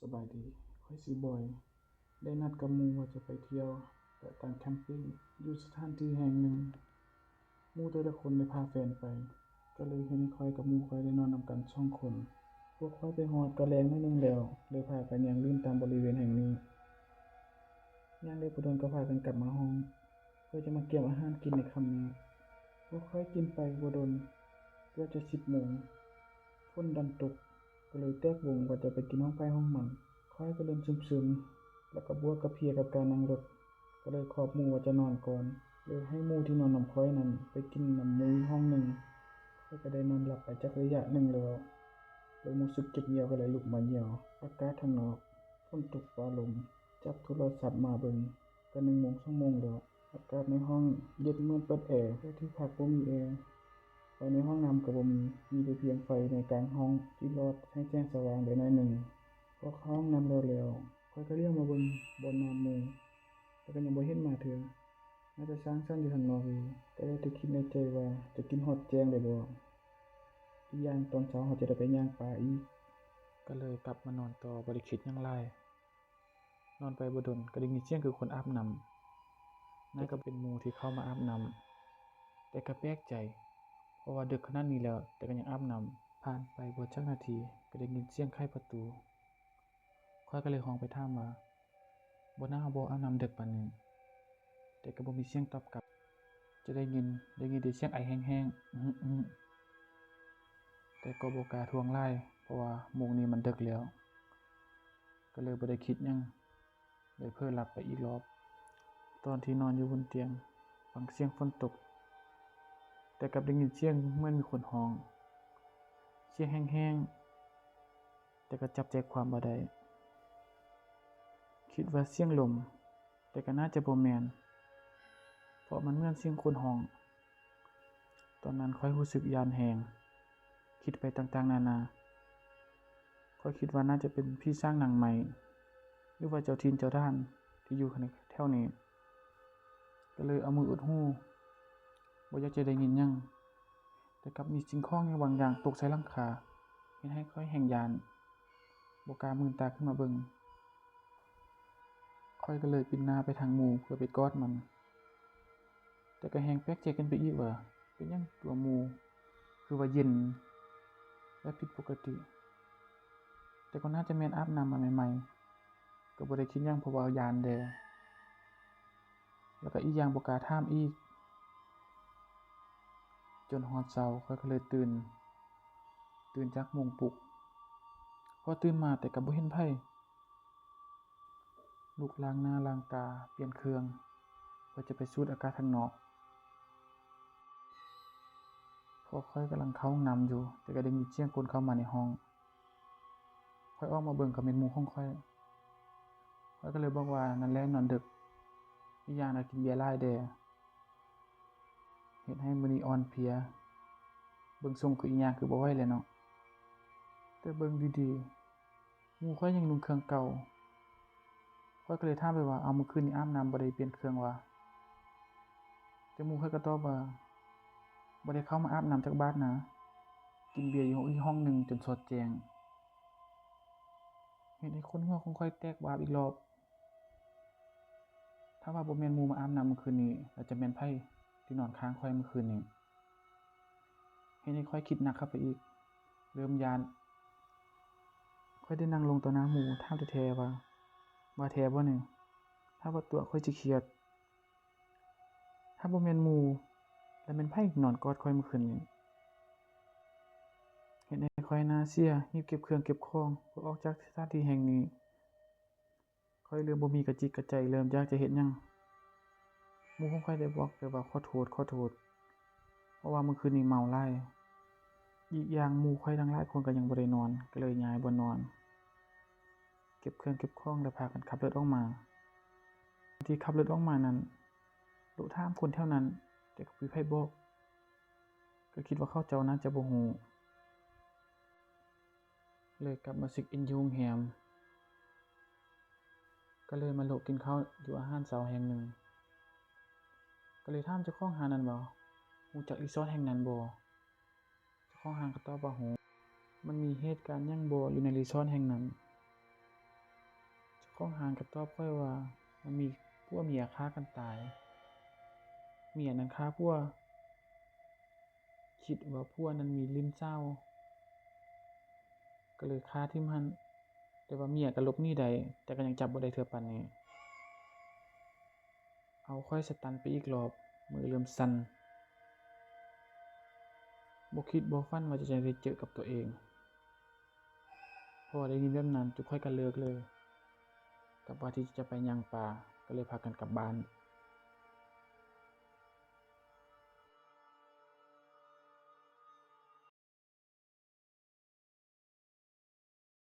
สบายดีข้อยชื่อบอยได้นัดกับหมู่ว่าจะไปเที่ยวและตั้งแคมปิงอยู่สถานที่แห่งหนึ่งหมู่แต่ละคนได้พาแฟนไปก็เลยเห็นข้อยกับหมู่ข้อยได้นอนนำกัน2คนพวกข้อยไปฮอดก็แลงนิดหนึ่งแล้วเลยพากันย่างเล่นตามบริเวณแห่งนี้ย่างได้บ่โดนก็พากันกลับมาห้องเพื่อจะมาเก็บอาหารกินในค่ำนี้พวกข้อยกินไปบ่โดนเกือบจะ10 โมงฝนดันตกก็เลยแตกวงว่าจะไปกินห้องไผห้องมัน ข้อยก็เริ่มซึมๆแล้วก็บวกกับเพลียกับการนั่งรถก็เลยขอบหมู่ว่าจะนอนก่อนเลยให้หมู่ที่นอนนำข้อยนั้นไปกินนำหมู่อีกห้องหนึ่งข้อยก็ได้นอนหลับไปจักระยะหนึ่งแล้วเริ่มรู้สึกเจ็บเหี่ยวก็เลยลุกมาเหี่ยวอากาศข้างนอกฝนตกฟ้าลมจับโทรศัพท์มาเบิ่งก็1 โมง 2 โมงแล้วอากาศในห้องเย็นเหมือนเปิดแอร์แต่ที่พักบ่มีแอร์ไฟในห้องน้ำก็บ่มีแต่เพียงไฟในกลางห้องที่รอดให้แจ้งสว่างได้หน่อยหนึ่ง พอเข้าห้องน้ำแล้วข้อยก็เลี้ยวมาเบิ่งบ่อนน้ำหมู่แต่ก็ยังบ่เห็นมาเทื่อน่าจะช้างซ่อนอยู่ข้างนอกอยู่แต่ได้แต่คิดในใจว่าจะกินฮอดแจ้งได้บ่อีกอย่างตอนเช้าเราจะได้ไปย่างปลาอีกก็เลยกลับมานอนต่อบ่ได้คิดหยังหลายนอนไปบ่ดนก็ได้ยินเสียงคือคนอาบน้ำนั่นก็เป็นหมู่ที่เข้ามาอาบน้ำแต่ก็แปลกใจเพราะว่าดึกขนาดนี้แล้วแต่ก็ยังอาบน้ำผ่านไปบ่จักนาทีก็ได้ยินเสียงไขประตู ข้อยก็เลยร้องไปถามว่าบ่น่าบ่อาบน้ำดึกปานนี้แต่ก็บ่มีเสียงตอบกลับจะได้ยินแต่เสียงไอแห้งๆอื้อๆแต่ก็บ่กล้าทวงหลายเพราะว่าโมงนี้มันดึกแล้วก็เลยบ่ได้คิดหยังเลยเผลอหลับไปอีกรอบตอนที่นอนอยู่บนเตียงฟังเสียงฝนตกแต่กลับได้ยินเสียงเหมือนมีคนร้องเสียงแห้งๆแต่ก็จับใจความบ่ได้คิดว่าเสียงลมแต่ก็น่าจะบ่แม่น เพราะมันเหมือนเสียงคนร้องตอนนั้นข้อยรู้สึกย้านแรงคิดไปต่างๆนานาข้อยคิดว่าน่าจะเป็นผีสร้างหนังใหม่หรือว่าเจ้าถิ่นเจ้าทางที่อยู่แถวนี้ก็เลยเอามืออุดหูบ่อยากจะได้ยินหยังแต่กลับมีสิ่งของบางอย่างตกใส่หลังคาเฮ็ดให้ข้อยแฮ่งย้านบ่กล้ามืนตาขึ้นมาเบิ่งข้อยก็เลยปิ่นหน้าไปทางหมู่เพื่อไปกอดมันแต่ก็แฮ่งแปลกใจกันไปอีกว่าเป็นหยังตัวหมู่คือว่าเย็นและผิดปกติแต่ก็น่าจะแม่นอาบน้ำมาใหม่ๆก็บ่ได้คิดหยังเพราะว่าย้านแด่แล้วก็อีกอย่างบ่กล้าถามอีกจนฮอดเช้าข้อยก็เลยตื่นจากมุงปลุกพอตื่นมาแต่ก็บ่เห็นไผลุกล้างหน้าล้างตาเปลี่ยนเครื่องเพื่อจะไปสูดอากาศข้างนอกพอข้อยกำลังเข้าห้องน้ำอยู่แต่ก็ได้ยินเสียงคนเข้ามาในห้องข้อยออกมาเบิ่งก็แม่นหมู่ของข้อยก็เลยบอกว่านั่นแหละนอนดึกอีกอย่างน่ะกินเบียร์หลายแด่เฮ็ดให้มื้อนี้อ่อนเพลียเบิ่งทรงคืออีหยังคือบ่ไหวแล้วเนาะแต่เบิ่งดีๆหมู่ข้อยยังนุ่งเครื่องเก่าข้อยก็เลยถามไปว่าอ้าวเมื่อคืนนี้อาบน้ำบ่ได้เปลี่ยนเครื่องวะแต่หมู่ข้อยก็ตอบว่าบ่ได้เข้ามาอาบน้ำจักบาดนะกินเบียร์อยู่อีกห้องหนึ่งจนสอดแจ้งเฮ็ดให้คนหัวของข้อยแตกวาบอีกรอบถ้าว่าบ่แม่นหมู่มาอาบน้ำเมื่อคืนนี้แล้วจะแม่นไผที่นอนข้างข้อยเมื่อคืนนี้เฮ็ดให้ข้อยคิดหนักเข้าไปอีกเริ่มย้านข้อยได้นั่งลงต่อหน้าหมู่ถามแท้ๆว่าแท้บ่นี่ถ้าว่าตัวข้อยสิเครียดถ้าบ่แม่นหมู่แล้วแม่นไผนอนกอดข้อยเมื่อคืนนี้เฮ็ดให้ข้อยน่าเสียรีบเก็บเครื่องเก็บของเพื่อออกจากสถานที่แห่งนี้ข้อยเริ่มบ่มีกระจิตกระใจเริ่มอยากจะเฮ็ดหยังหมู่ของข้อยได้บอกไปว่าขอโทษเพราะว่าเมื่อคืนนี้เมาหลายอีกอย่างหมู่ข้อยทั้งหลายคนก็ยังบ่ได้นอนก็เลยย้ายบ่นอนเก็บเครื่องเก็บของแล้วพากันขับรถออกมาที่ขับรถออกมานั้นโลถามคนแถวนั้นแต่ก็บ่มีไผบอกก็คิดว่าเขาเจ้าน่าจะบ่ฮู้เลยกลับมาเช็กอินอยู่โรงแรมก็เลยมาโลกินข้าวอยู่อาหารเช้าแห่งหนึ่งก็เลยถามเจ้าของร้านนั้นว่ารู้จักรีสอร์ทแห่งนั้นบ่เจ้าของร้านก็ตอบว่ารู้มันมีเหตุการณ์หยังบ่อยู่ในรีสอร์ทแห่งนั้น กองหานก็ตอบค่อยว่ามันมีผัวเมียฆ่ากันตายเมียนั้นฆ่าผัวคิดว่าผัวนั้นมีลิ้นเศร้าก็เลยฆ่าทิ่มหั้นแต่ว่าเมียก็หลบหนีได้แต่ก็ยังจับบ่ได้เทื่อปานนี้เอาค่อยสตันไปอีกรอบมือเริ่มสั่นบ่คิดบ่ฝันว่าจะได้เจอกับตัวเองพอได้ยินแบบนั้นทุกค่อยก็เลิกเลยกับว่าที่จะไปย่างป่าก็เลยพากันกลับบ้าน